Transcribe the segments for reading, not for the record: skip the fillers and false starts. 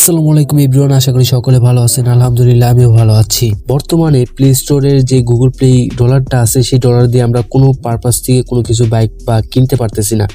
আসসালামু আলাইকুম এভরিওয়ান, আশা করি সকলে ভালো আছেন। আলহামদুলিল্লাহ আমিও ভালো আছি। বর্তমানে প্লে স্টোরের যে গুগল প্লে ডলারটা আছে সেই ডলার দিয়ে আমরা কোনো পারপাস থেকে কোনো কিছু বাইক বা কিনতে পারতেছি না।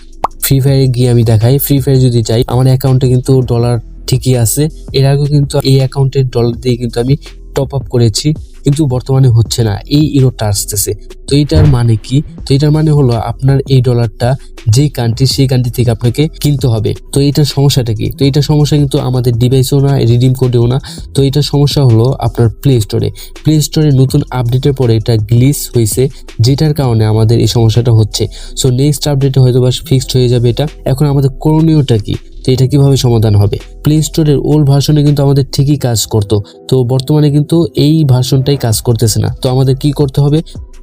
ফ্রি ফায়ারে গিয়ে আমি দেখাই, ফ্রি ফায়ার যদি যাই আমার অ্যাকাউন্টে কিন্তু ডলার ঠিকই আছে। এর আগেও কিন্তু এই অ্যাকাউন্টের ডলার দিয়ে কিন্তু আমি টপ আপ করেছি, কিন্তু বর্তমানে হচ্ছে না, এই ইরোটা আসতেছে। তো এটার মানে কি? তো এটার মানে হলো আপনার এই ডলারটা যে কান্ট্রি সেই কান্ট্রি থেকে আপনাকে কিনতে হবে। তো এটার সমস্যাটা কি? তো এটার সমস্যা কিন্তু আমাদের ডিভাইসেও না, রিডিম কোডেও না। তো এটার সমস্যা হলো আপনার প্লে স্টোরে নতুন আপডেটের পরে এটা গ্লিচ হয়েছে, যেটার কারণে আমাদের এই সমস্যাটা হচ্ছে। সো নেক্সট আপডেটে হয়তো বা ফিক্সড হয়ে যাবে এটা। এখন আমাদের করণীয়টা কি? তো এটা কিভাবে সমাধান হবে? প্লে স্টোরের ওল্ড ভার্সনে কিন্তু আমাদের ঠিকই কাজ করতো, তো বর্তমানে কিন্তু এই ভার্সনটাই কাজ করতেছে না। তো আমাদের কি করতে হবে?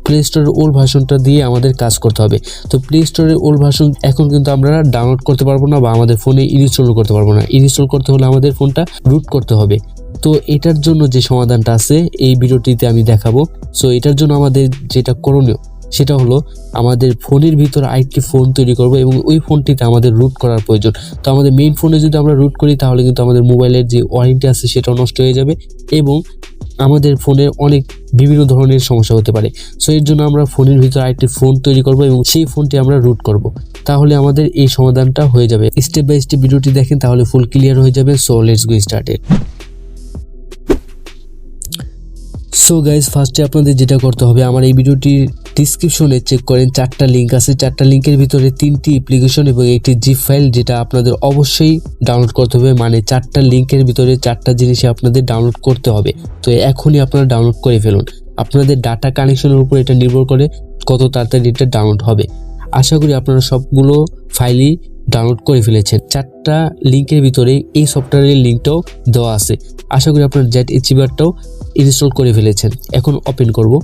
প্লে স্টোরের ওল্ড ভার্সনটা দিয়ে আমাদের কাজ করতে হবে। তো প্লে স্টোরের ওল্ড ভার্সন এখন কিন্তু আমরা ডাউনলোড করতে পারবো না, বা আমাদের ফোনে ইনস্টল করতে পারবো না। ইনস্টল করতে হলে আমাদের ফোনটা রুট করতে হবে। তো এটার জন্য যে সমাধানটা আছে এই ভিডিওটিতে আমি দেখাবো। সো এটার জন্য আমাদের যেটা করণীয় সেটা হলো আমাদের ফোনের ভিতর আরেকটি ফোন তৈরি করব, এবং ওই ফোনটিতে আমাদের রুট করার প্রয়োজন। তো আমাদের মেইন ফোনে যদি আমরা রুট করি তাহলে কিন্তু আমাদের মোবাইলের যে ওয়ারেন্টি আছে সেটাও নষ্ট হয়ে যাবে, এবং আমাদের ফোনের অনেক বিভিন্ন ধরনের সমস্যা হতে পারে। সো এর জন্য আমরা ফোনের ভিতর আরেকটি ফোন তৈরি করব এবং সেই ফোনটি আমরা রুট করব, তাহলে আমাদের এই সমাধানটা হয়ে যাবে। স্টেপ বাই স্টেপ ভিডিওটি দেখেন তাহলে ফুল ক্লিয়ার হয়ে যাবে। So let's go started. So guys, ফার্স্টে আপনাদের যেটা করতে হবে, আমার এই ভিডিওটির ডিসক্রিপশনে চেক করেন, 4টা লিঙ্ক আছে। 4টা লিঙ্কের ভিতরে 3টি অ্যাপ্লিকেশন এবং একটি জিপ ফাইল, যেটা আপনাদের অবশ্যই ডাউনলোড করতে হবে। মানে 4টা লিঙ্কের ভিতরে 4টা জিনিসই আপনাদের ডাউনলোড করতে হবে। তো এখনই আপনারা ডাউনলোড করে ফেলুন। আপনাদের ডাটা কানেকশনের উপর এটা নির্ভর করে কত তাড়াতাড়ি এটা ডাউনলোড হবে। আশা করি আপনারা সবগুলো ফাইলই ডাউনলোড করে ফেলেছেন। 4টা লিঙ্কের ভিতরে এই সফটওয়্যারের লিঙ্কটাও দেওয়া আছে। আশা করি আপনার জেট অ্যাচিভারটাও ইনস্টল করে ফেলেছেন। এখন ওপেন করব,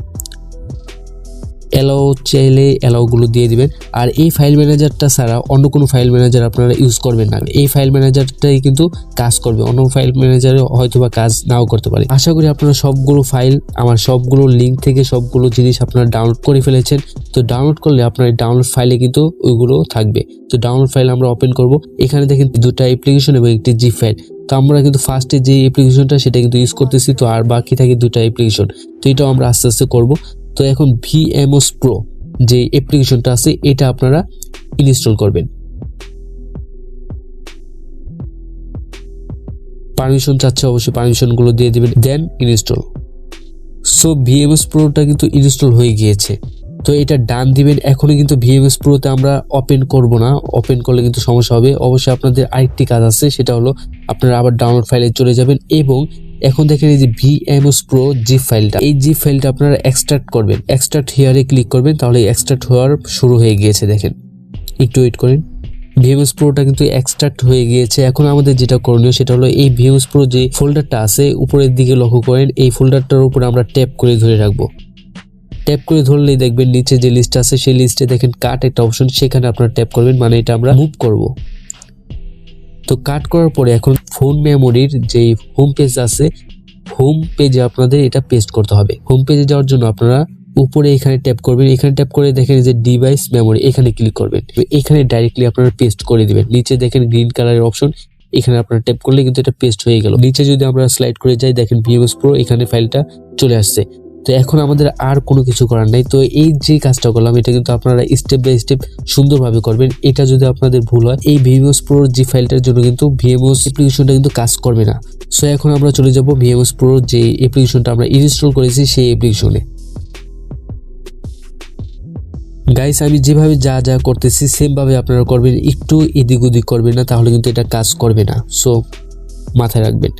অ্যালাউ চাইলে অ্যালাউগুলো দিয়ে দিবেন। আর এই ফাইল ম্যানেজারটা ছাড়া অন্য কোনো ফাইল ম্যানেজার আপনারা ইউজ করবেন না। এই ফাইল ম্যানেজারটাই কিন্তু কাজ করবে, অন্য ফাইল ম্যানেজারে হয়তো বা কাজ নাও করতে পারে। আশা করি আপনারা সবগুলো ফাইল, আমার সবগুলো লিঙ্ক থেকে সবগুলো জিনিস আপনারা ডাউনলোড করে ফেলেছেন। তো ডাউনলোড করলে আপনার ডাউনলোড ফাইলে কিন্তু ওইগুলো থাকবে। তো ডাউনলোড ফাইল আমরা ওপেন করব। এখানে দেখেন 2টা অ্যাপ্লিকেশন এবং একটি জিপ ফাইল। তো আমরা কিন্তু ফার্স্টে যে অ্যাপ্লিকেশনটা সেটা কিন্তু ইউজ করতেছি, তো আর বাকি থাকে 2টা অ্যাপ্লিকেশন। তো এটাও আমরা আস্তে আস্তে করব। তো এখন ভিএমওস প্রো যে অ্যাপ্লিকেশনটা আছে এটা আপনারা ইনস্টল করবেন। পারমিশন চাচ্ছে, অবশ্যই পারমিশনগুলো দিয়ে দিবেন, দেন ইনস্টল। সো ভিএমওস প্রোটা কিন্তু ইনস্টল হয়ে গিয়েছে। তো এটা ডান দিবেন। এখনই কিন্তু ভিএমওস প্রোতে আমরা ওপেন করব না, ওপেন করলে কিন্তু সমস্যা হবে। অবশ্যই আপনাদের আরেকটি কাজ আছে, সেটা হলো আপনারা আবার ডাউনলোড ফাইলে চলে যাবেন, এবং এখন দেখেন এই যে ভিএমওস প্রো জিপ ফাইলটা, এই জিপ ফাইলটা আপনারা এক্সট্রাক্ট করবেন। এক্সট্রাক্ট হিয়ারে ক্লিক করবেন, তাহলে এক্সট্রাক্ট হওয়ার শুরু হয়ে গিয়েছে। দেখেন, একটু ওয়েট করেন। ভিএমওস প্রোটা কিন্তু এক্সট্রাক্ট হয়ে গিয়েছে। এখন আমাদের যেটা করণীয় সেটা হলো এই ভিএমওস প্রো যে ফোল্ডারটা আছে উপরের দিকে লক্ষ্য করেন, এই ফোল্ডারটার উপরে আমরা ট্যাপ করে ধরে রাখবো। ট্যাপ করে ধরলেই দেখবেন নিচে যে লিস্ট আছে সেই লিস্টে দেখেন কাট একটা অপশন, সেখানে আপনারা ট্যাপ করবেন, মানে এটা আমরা মুভ করব। তো কাট করার পরে এখন ফোন মেমোরির যে হোম পেজ আছে, হোম পেজে আপনাদের এটা পেস্ট করতে হবে। হোম পেজে যাওয়ার জন্য আপনারা উপরে এখানে ট্যাপ করবেন, এখানে ট্যাপ করে দেখেন যে ডিভাইস মেমোরি, এখানে ক্লিক করবেন। এখানে ডাইরেক্টলি আপনারা পেস্ট করে দিবেন। নিচে দেখেন গ্রিন কালারের অপশন, এখানে আপনারা ট্যাপ করলে কিন্তু এটা পেস্ট হয়ে গেল। নিচে যদি আমরা স্লাইড করে যাই দেখেন ভিএমওস প্রো, এখানে ফাইলটা চলে আসছে। তো এখন আমাদের আর কোনো কিছু করার নাই। তো এই যে কাজটা করলাম এটা কিন্তু আপনারা স্টেপ বাই স্টেপ সুন্দরভাবে করবেন। এটা যদি আপনাদের ভুল হয়, এই ভিএমওস প্রোর জি ফাইলটার জন্য কিন্তু ভিএমওস অ্যাপ্লিকেশনটা কিন্তু কাজ করবে না। সো এখন আমরা চলে যাব ভিএমওস প্রোর যে অ্যাপ্লিকেশনটা আমরা ইনস্টল করেছি সেই অ্যাপ্লিকেশনে। গাইস, আমি যেভাবে যা যা করতেছি সেম ভাবে আপনারা করবেন, একটু এদিক ওদিক করবেন না, তাহলে কিন্তু এটা কাজ করবে না। সো মাথায় রাখবেন।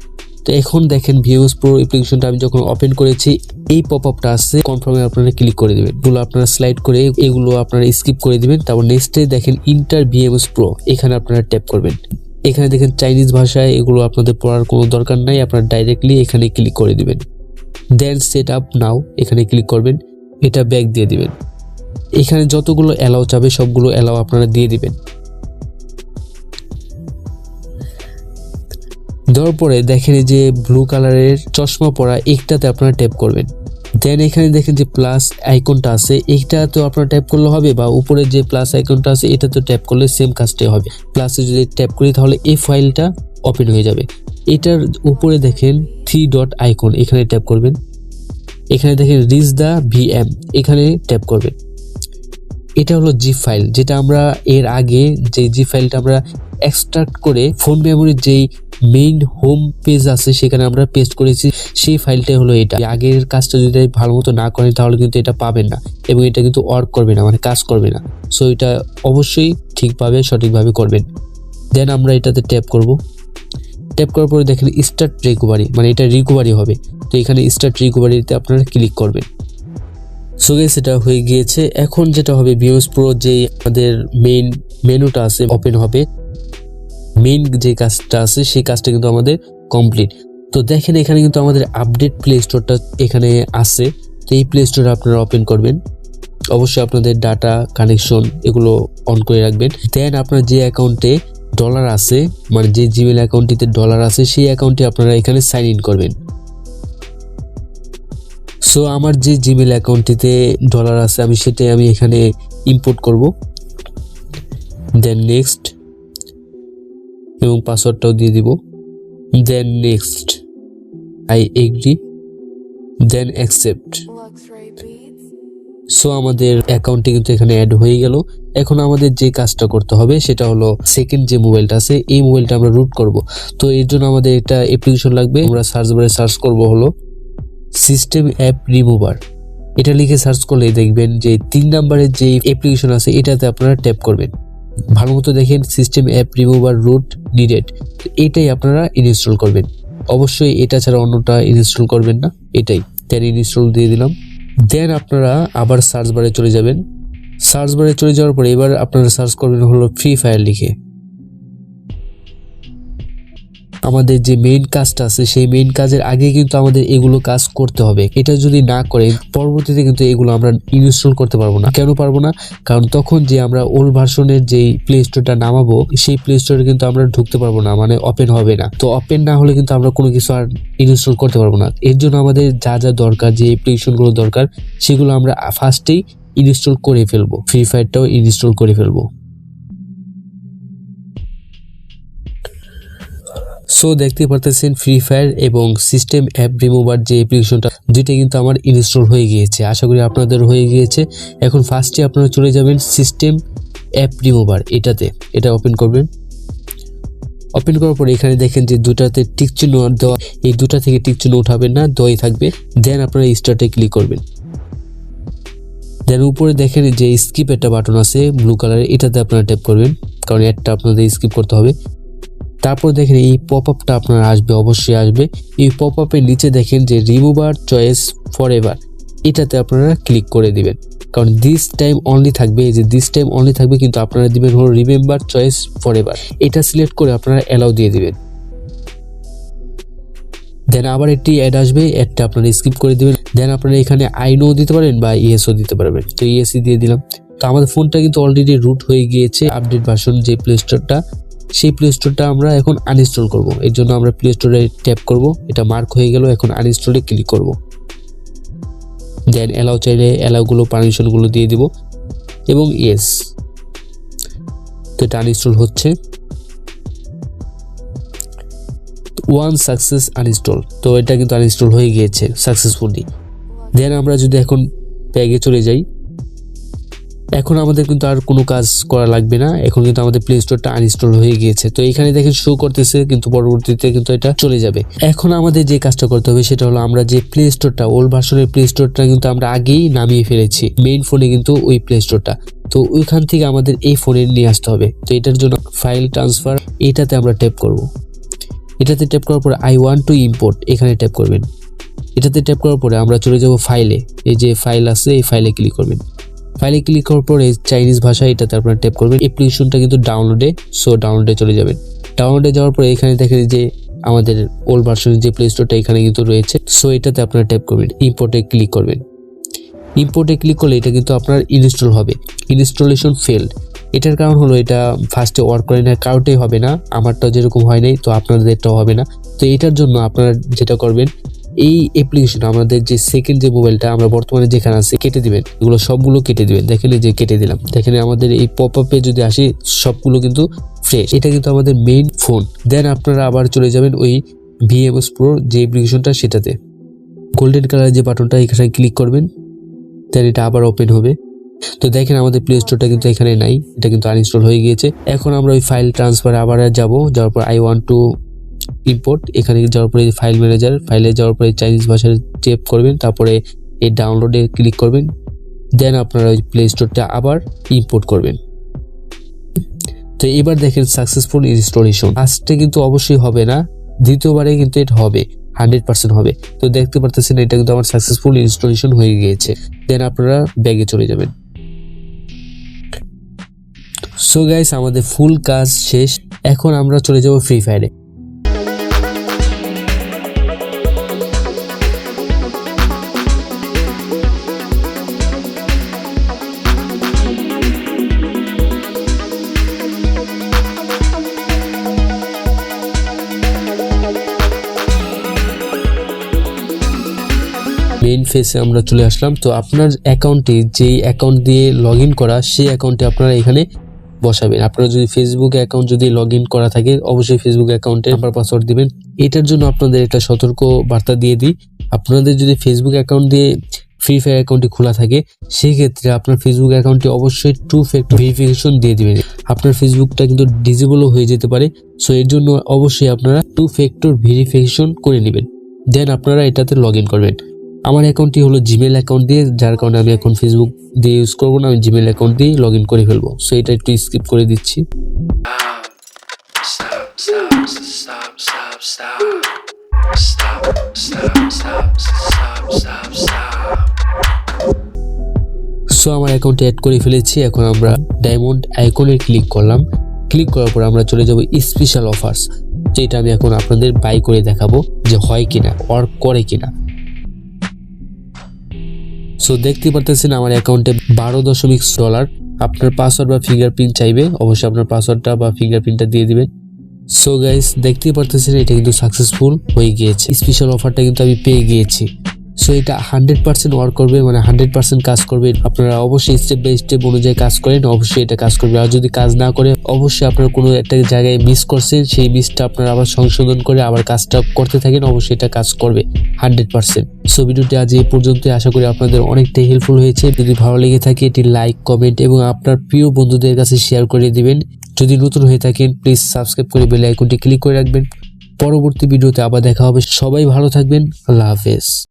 তো এখন দেখেন ভিএমওস প্রো অ্যাপ্লিকেশনটা আমি যখন ওপেন করেছি, এই পপআপটা আসছে, কনফার্মে আপনারা ক্লিক করে দিবেন। এগুলো আপনারা স্লাইড করে এগুলো আপনারা স্কিপ করে দিবেন। তারপর নেক্সটে দেখেন ইন্টার ভিএমওস প্রো, এখানে আপনারা ট্যাপ করবেন। এখানে দেখেন চাইনিজ ভাষায়, এগুলো আপনাদের পড়ার কোনো দরকার নাই, আপনারা ডাইরেক্টলি এখানে ক্লিক করে দিবেন। দেন সেট আপ নাও, এখানে ক্লিক করবেন, এটা ব্যাক দিয়ে দিবেন। এখানে যতগুলো অ্যালাউ চাবে সবগুলো অ্যালাউ আপনারা দিয়ে দিবেন। দেওয়ার পরে দেখেন যে ব্লু কালারের চশমা পরা একটাতে আপনারা ট্যাপ করবেন। দেন এখানে দেখেন যে প্লাস আইকনটা আছে, এইটা তো আপনারা ট্যাপ করলে হবে, বা উপরে যে প্লাস আইকনটা আছে এটা তো ট্যাপ করলে সেম কাজটাই হবে। প্লাসে যদি ট্যাপ করি তাহলে এই ফাইলটা ওপেন হয়ে যাবে। এটার উপরে দেখেন 3 ডট আইকন, এখানে ট্যাপ করবেন। এখানে দেখেন রিচ দ্য ভিএম, এখানে ট্যাপ করবেন। এটা হলো জিপ ফাইল, যেটা আমরা এর আগে যে জিপ ফাইলটা আমরা এক্সট্রাক্ট করে ফোন মেমোরির যেই মেইন হোম পেজ আছে সেখানে আমরা পেস্ট করেছি, সেই ফাইলটাই হলো এটা। আগের কাজটা যদি ভালো মতো না করেন তাহলে কিন্তু এটা পাবেন না এবং এটা কিন্তু ওয়ার্ক করবে না, মানে কাজ করবে না। সো এটা অবশ্যই ঠিকভাবে সঠিকভাবে করবেন। দেন আমরা এটাতে ট্যাপ করব। ট্যাপ করার পরে দেখেন স্টার্ট রিকভারি, মানে এটা রিকভারি হবে। তো এখানে স্টার্ট রিকভারিতে আপনারা ক্লিক করবেন। সো গাইস, এটা হয়ে গিয়েছে। এখন যেটা হবে ভিএমএস প্রো যে আমাদের মেইন মেনুটা আছে ওপেন হবে। মেইন যে কাজটা আছে সেই কাজটা কিন্তু আমাদের কমপ্লিট। তো দেখেন এখানে কিন্তু আমাদের আপডেট প্লে স্টোরটা এখানে আছে। তো এই প্লে স্টোর আপনারা ওপেন করবেন। অবশ্যই আপনাদের ডাটা কানেকশন এগুলো অন করে রাখবেন। দেন আপনার যে অ্যাকাউন্টে ডলার আছে, মানে যে জিমেল অ্যাকাউন্টটিতে ডলার আছে সেই অ্যাকাউন্টে আপনারা এখানে সাইন ইন করবেন। সো আমার যে জিমেল অ্যাকাউন্টটিতে ডলার আছে আমি সেটাই এখানে ইম্পোর্ট করব। দেন নেক্সট এবং পাসওয়ার্ডটাও দিয়ে দিব। Then next, I agree, then accept. So আমাদের অ্যাকাউন্টটি কিন্তু এখানে অ্যাড হয়ে গেল। এখন আমাদের যে কাজটা করতে হবে সেটা হলো সেকেন্ড যে মোবাইলটা আছে এই মোবাইলটা আমরা রুট করব। তো এর জন্য আমাদের একটা অ্যাপ্লিকেশন লাগবে। আমরা সার্চ বারে সার্চ করব হলো সিস্টেম অ্যাপ রিমুভার। এটা লিখে সার্চ করলে দেখবেন যে 3 নম্বরের যে অ্যাপ্লিকেশন আছে এটাতে আপনারা ট্যাপ করবেন। ভালো মতো দেখেন system app remover root needed, এটাই আপনারা ইনস্টল করবেন। অবশ্যই এটা ছাড়া অন্যটা ইনস্টল করবেন না, এটাই। দেন ইনস্টল দিয়ে দিলাম। দেন আপনারা আবার সার্চ বারে চলে যাবেন। সার্চ বারে চলে যাওয়ার পরে এবার আপনারা সার্চ করবেন হলো ফ্রি ফায়ার লিখে। আমাদের যে মেইন কাজটা আছে সেই মেইন কাজের আগে কিন্তু আমাদের এগুলো কাজ করতে হবে। এটা যদি না করে পরবর্তীতে কিন্তু এগুলো আমরা ইনস্টল করতে পারবো না। কেন পারবো না? কারণ তখন যে আমরা ওল্ড ভার্সনের যে প্লে স্টোরটা নামাবো সেই প্লে স্টোরে কিন্তু আমরা ঢুকতে পারবো না, মানে ওপেন হবে না। তো ওপেন না হলে কিন্তু আমরা কোনো কিছু আর ইনস্টল করতে পারবো না। এর জন্য আমাদের যা যা দরকার, যে অ্যাপ্লিকেশনগুলো দরকার সেগুলো আমরা ফার্স্টেই ইনস্টল করে ফেলবো। ফ্রি ফায়ারটাও ইনস্টল করে ফেলবো। সো দেখতে পারতেছেন ফ্রি ফায়ার এবং সিস্টেম অ্যাপ রিমুভার যে অ্যাপ্লিকেশনটা দুইটাই কিন্তু আমার ইনস্টল হয়ে গিয়েছে। আশা করি আপনাদের হয়ে গিয়েছে। এখন ফার্স্টে আপনারা চলে যাবেন সিস্টেম অ্যাপ রিমুভার, এটাতে এটা ওপেন করবেন। ওপেন করার পর এখানে দেখেন যে দুটাতে টিক চিহ্ন দেওয়া, এই দুটা থেকে টিক চিহ্ন উঠাবেন না, দেওয়াই থাকবে। দেন আপনারা স্টার্টে ক্লিক করবেন। দেন উপরে দেখেন যে স্কিপ একটা বাটন আছে ব্লু কালারের, এটাতে আপনারা ট্যাপ করবেন কারণ একটা আপনাদের স্কিপ করতে হবে। তারপর দেখেন এই পপ আপটা আপনার আসবে, অবশ্যই আসবে। এই পপ আপের নিচে দেখেন যে রিমুভার চয়েস ফর এভার, এটাতে আপনারা ক্লিক করে দিবেন কারণ দিস টাইম অনলি থাকবে। এই যে দিস টাইম অনলি থাকবে, কিন্তু আপনারা দিবেন হলো রিমেম্বার চয়েস ফর এভার, এটা সিলেক্ট করে আপনারা অ্যালাউ দিয়ে দিবেন। দেন আবার একটি অ্যাড আসবে, অ্যাডটা আপনারা স্কিপ করে দিবেন। দেন আপনারা এখানে আই নো দিতে পারেন বা ইয়েসও দিতে পারবেন। তো ইয়েসই দিয়ে দিলাম। তো আমাদের ফোনটা কিন্তু অলরেডি রুট হয়ে গিয়েছে। আপডেট ভার্সন যে প্লে স্টোরটা, সেই প্লে স্টোরটা আমরা এখন আনইনস্টল করব। এর জন্য আমরা প্লে স্টোরে ট্যাপ করব, এটা মার্ক হয়ে গেল। এখন আনইনস্টলে ক্লিক করব। দেন অ্যালাউ চাইলে অ্যালাউগুলো পারমিশনগুলো দিয়ে দিব এবং ইয়েস। তো এটা আনইনস্টল হচ্ছে। ওয়ান সাকসেস আনইনস্টল, তো এটা কিন্তু আনইনস্টল হয়ে গিয়েছে সাকসেসফুলি। দেন আমরা যদি এখন ব্যাগে চলে যাই, এখন আমাদের কিন্তু আর কোনো কাজ করা লাগবে না। এখন কিন্তু আমাদের প্লে স্টোরটা আনইনস্টল হয়ে গিয়েছে। তো এখানে দেখেন শো করতেছে, কিন্তু পরবর্তীতে কিন্তু এটা চলে যাবে। এখন আমাদের যে কাজটা করতে হবে সেটা হলো আমরা যে প্লে স্টোরটা, ওল্ড ভার্সনের প্লে স্টোরটা কিন্তু আমরা আগেই নামিয়ে ফেলেছি মেইন ফোনে, কিন্তু ওই প্লে স্টোরটা। তো ওইখান থেকে আমাদের এই ফোনে নিয়ে আসতে হবে। তো এটার জন্য ফাইল ট্রান্সফার, এটাতে আমরা ট্যাপ করব। এটাতে ট্যাপ করার পরে আই ওয়ান্ট টু ইম্পোর্ট, এখানে ট্যাপ করবেন। এটাতে ট্যাপ করার পরে আমরা চলে যাব ফাইলে। এই যে ফাইল আছে এই ফাইলে ক্লিক করবেন। ফাইলে ক্লিক করার পরে চাইনিজ ভাষা, এটাতে আপনারা ট্যাপ করবেন। অ্যাপ্লিকেশনটা কিন্তু ডাউনলোডে, সো ডাউনলোডে চলে যাবেন। ডাউনলোডে যাওয়ার পরে এখানে দেখেন যে আমাদের ওল্ড ভার্সনের যে প্লে স্টোরটা এখানে কিন্তু রয়েছে। সো এটাতে আপনারা ট্যাপ করবেন, ইম্পোর্টে ক্লিক করবেন। ইম্পোর্টে ক্লিক করলে এটা কিন্তু আপনার ইনস্টল হবে। ইনস্টলেশন ফেলড, এটার কারণ হলো এটা ফার্স্টে ওয়ার্ক করে না, কারোটাই হবে না। আমারটাও যেরকম হয় নাই, তো আপনাদেরটাও হবে না। তো এটার জন্য আপনারা যেটা করবেন, এই অ্যাপ্লিকেশন আমাদের যে সেকেন্ড যে মোবাইলটা আমরা বর্তমানে যেখানে আছে কেটে দিবেন, এগুলো সবগুলো কেটে দিবেন। দেখেন এই যে কেটে দিলাম, দেখেন আমাদের এই পপ আপে যদি আসি সবগুলো কিন্তু ফ্রেশ। এটা কিন্তু আমাদের মেইন ফোন। দেন আপনারা আবার চলে যাবেন ওই VMS Pro যে অ্যাপ্লিকেশনটা সেটাতে, গোল্ডেন কালার যে বাটনটা এখানে ক্লিক করবেন, দেন এটা আবার ওপেন হবে। তো দেখেন আমাদের প্লে স্টোরটা কিন্তু এখানে নাই, এটা কিন্তু আনইনস্টল হয়ে গিয়েছে। এখন আমরা ওই ফাইল ট্রান্সফারে আবার যাওয়ার পর আই ওয়ান্ট টু ইম্পোর্ট, এখানে যাওয়ার পরে ফাইল ম্যানেজার, ফাইলে যাওয়ার পরে চাইনিজ ভাষায় টেপ করবেন, তারপরে এই ডাউনলোডে ক্লিক করবেন। দেন আপনারা ওই প্লে স্টোরটা আবার ইম্পোর্ট করবেন। তো এবার দেখেন সাকসেসফুল ইনস্টলেশন। ফার্স্টে কিন্তু অবশ্যই হবে না, দ্বিতীয়বারে কিন্তু এটা হবে, 100% হবে। তো দেখতে পারতেছেন এটা কিন্তু আমার সাকসেসফুল ইনস্টলেশন হয়ে গিয়েছে। দেন আপনারা ব্যাগে চলে যাবেন। সো গাইস, আমাদের ফুল কাজ শেষ। এখন আমরা চলে যাব ফ্রি ফায়ারে। মেইন ফেসে আমরা চলে আসলাম। তো আপনার অ্যাকাউন্টে যেই অ্যাকাউন্ট দিয়ে লগ ইন করা, সেই অ্যাকাউন্টে আপনারা এখানে বসাবেন। আপনারা যদি ফেসবুক অ্যাকাউন্ট যদি লগ ইন করা থাকে, অবশ্যই ফেসবুক অ্যাকাউন্টে নাম্বার পাসওয়ার্ড দিবেন। এটার জন্য আপনাদের একটা সতর্ক বার্তা দিয়ে দিই, আপনাদের যদি ফেসবুক অ্যাকাউন্ট দিয়ে ফ্রি ফায়ার অ্যাকাউন্টটি খোলা থাকে, সেই ক্ষেত্রে আপনার ফেসবুক অ্যাকাউন্টে অবশ্যই 2 ফ্যাক্টর ভেরিফিকেশন দিয়ে দিবেন। আপনার ফেসবুকটা কিন্তু ডিসেবলও হয়ে যেতে পারে। সো এর জন্য অবশ্যই আপনারা 2 ফ্যাক্টর ভেরিফিকেশন করে নেবেন। দেন আপনারা এটাতে লগ ইন করবেন। আমার অ্যাকাউন্টটি হলো জিমেল অ্যাকাউন্ট দিয়ে, যার কারণে আমি এখন ফেসবুক দিয়ে ইউজ করবো না, আমি জিমেল অ্যাকাউন্ট দিয়ে লগ ইন করে ফেলবো। সো এটা একটু স্কিপ করে দিচ্ছি। সো আমার অ্যাকাউন্টে অ্যাড করে ফেলেছি। এখন আমরা ডায়মন্ড আইকনে ক্লিক করলাম। ক্লিক করার পর আমরা চলে যাব স্পেশাল অফার্স, যেটা আমি এখন আপনাদের বাই করে দেখাবো যে হয় কিনা, ওয়ার্ক করে কিনা। সো দেখতে পারতেছেন আমার অ্যাকাউন্টে $12.। আপনার পাসওয়ার্ড বা ফিঙ্গারপ্রিন্ট চাইবে, অবশ্যই আপনার পাসওয়ার্ডটা বা ফিঙ্গারপ্রিন্টটা দিয়ে দিবেন। সো গাইস, দেখতে পারতেছেন এটা কিন্তু সাকসেসফুল হয়ে গিয়েছে। স্পেশাল অফারটা কিন্তু আমি পেয়ে গিয়েছি। সো এটা 100% ওয়ার্ক করবে, মানে 100% কাজ করবে। আপনারা অবশ্যই স্টেপ বাই স্টেপ অনুযায়ী কাজ করেন, অবশ্যই এটা কাজ করবে। আর যদি কাজ না করে, অবশ্যই আপনারা কোনো একটা জায়গায় মিস করছেন, সেই মিসটা আপনারা আবার সংশোধন করে আবার কাজটা করতে থাকেন, অবশ্যই এটা কাজ করবে 100%। সো ভিডিওটি আজ এই পর্যন্ত, আশা করি আপনাদের অনেকটাই হেল্পফুল হয়েছে। যদি ভালো লেগে থাকে এটি লাইক, কমেন্ট এবং আপনার প্রিয় বন্ধুদের কাছে শেয়ার করে দিবেন। যদি নতুন হয়ে থাকেন প্লিজ সাবস্ক্রাইব করে বেল আইকনটি ক্লিক করে রাখবেন। পরবর্তী ভিডিওতে আবার দেখা হবে। সবাই ভালো থাকবেন। আল্লাহ হাফেজ।